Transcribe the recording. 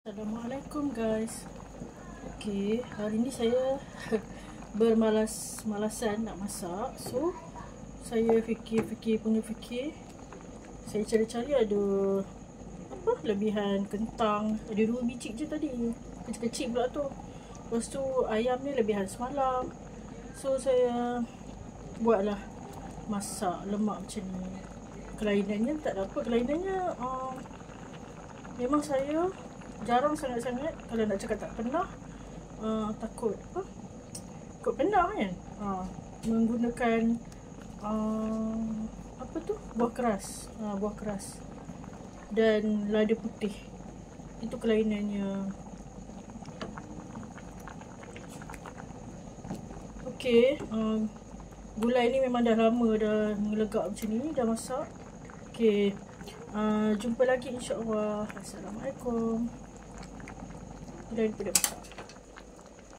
Assalamualaikum guys. Okay, hari ni saya bermalas-malasan nak masak. So, saya fikir. Saya cari-cari ada apa lebihan kentang. Ada 2 biji je tadi. Kecil-kecil pula tu. Lepas tu ayam ni lebihan semalam. So, saya buatlah masak lemak macam ni. Kelainannya tak ada apa. Kelainannya memang saya jarang sangat-sangat, kalau nak cakap tak pernah, takut pernah kan, menggunakan apa tu, buah keras dan lada putih. Itu kelainannya. Okey, gulai ni memang dah lama dah melegak macam ni, dah masak. Okey, jumpa lagi insya-Allah. Assalamualaikum. Dah masak.